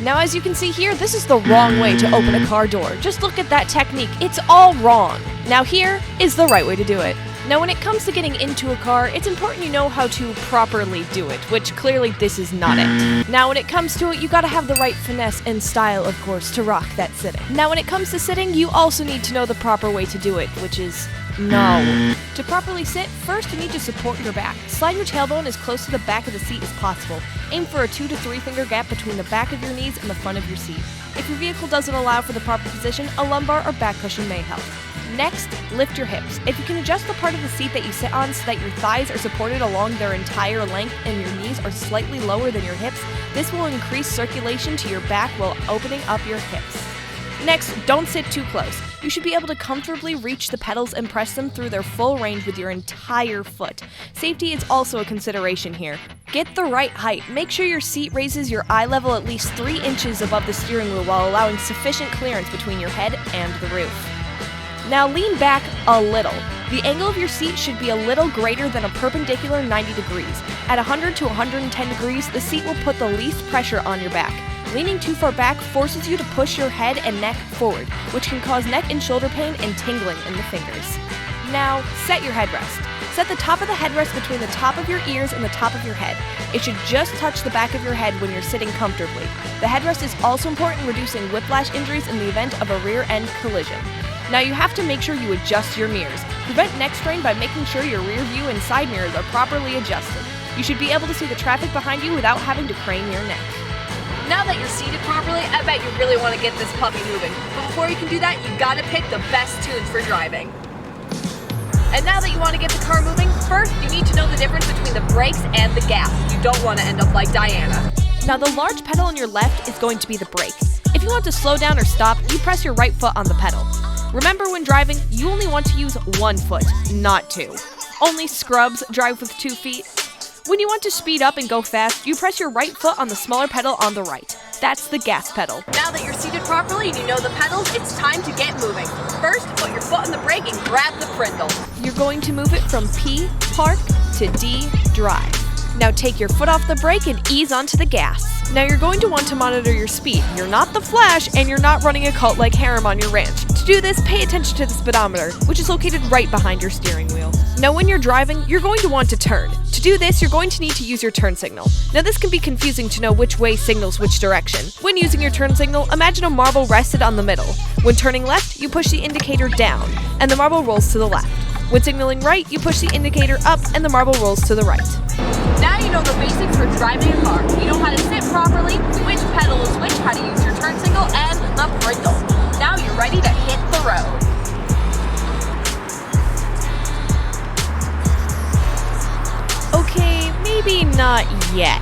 Now as you can see here, this is the wrong way to open a car door. Just look at that technique, it's all wrong. Now here is the right way to do it. Now when it comes to getting into a car, it's important you know how to properly do it, which clearly this is not it. Now when it comes to it, you gotta have the right finesse and style, of course, to rock that sitting. Now when it comes to sitting, you also need to know the proper way to do it, which is no. To properly sit, first you need to support your back. Slide your tailbone as close to the back of the seat as possible. Aim for a 2 to 3 finger gap between the back of your knees and the front of your seat. If your vehicle doesn't allow for the proper position, a lumbar or back cushion may help. Next, lift your hips. If you can adjust the part of the seat that you sit on so that your thighs are supported along their entire length and your knees are slightly lower than your hips, this will increase circulation to your back while opening up your hips. Next, don't sit too close. You should be able to comfortably reach the pedals and press them through their full range with your entire foot. Safety is also a consideration here. Get the right height. Make sure your seat raises your eye level at least 3 inches above the steering wheel while allowing sufficient clearance between your head and the roof. Now lean back a little. The angle of your seat should be a little greater than a perpendicular 90 degrees. At 100 to 110 degrees, the seat will put the least pressure on your back. Leaning too far back forces you to push your head and neck forward, which can cause neck and shoulder pain and tingling in the fingers. Now, set your headrest. Set the top of the headrest between the top of your ears and the top of your head. It should just touch the back of your head when you're sitting comfortably. The headrest is also important in reducing whiplash injuries in the event of a rear-end collision. Now you have to make sure you adjust your mirrors. Prevent neck strain by making sure your rear view and side mirrors are properly adjusted. You should be able to see the traffic behind you without having to crane your neck. Now that you're seated properly, I bet you really want to get this puppy moving. But before you can do that, you gotta pick the best tunes for driving. And now that you want to get the car moving, first you need to know the difference between the brakes and the gas. You don't want to end up like Diana. Now the large pedal on your left is going to be the brake. If you want to slow down or stop, you press your right foot on the pedal. Remember, when driving, you only want to use 1 foot, not 2. Only scrubs drive with 2 feet. When you want to speed up and go fast, you press your right foot on the smaller pedal on the right. That's the gas pedal. Now that you're seated properly and you know the pedals, it's time to get moving. First, put your foot on the brake and grab the brindle. You're going to move it from P, park, to D, drive. Now take your foot off the brake and ease onto the gas. Now you're going to want to monitor your speed. You're not the Flash and you're not running a cult like harem on your ranch. To do this, pay attention to the speedometer, which is located right behind your steering wheel. Now when you're driving, you're going to want to turn. To do this, you're going to need to use your turn signal. Now this can be confusing to know which way signals which direction. When using your turn signal, imagine a marble rested on the middle. When turning left, you push the indicator down, and the marble rolls to the left. When signaling right, you push the indicator up, and the marble rolls to the right. Now you know the basics for driving a car. You know how to sit properly, which pedal is which, how to use your turn signal, and the brindle. Now you're ready to hit the road. Okay, maybe not yet.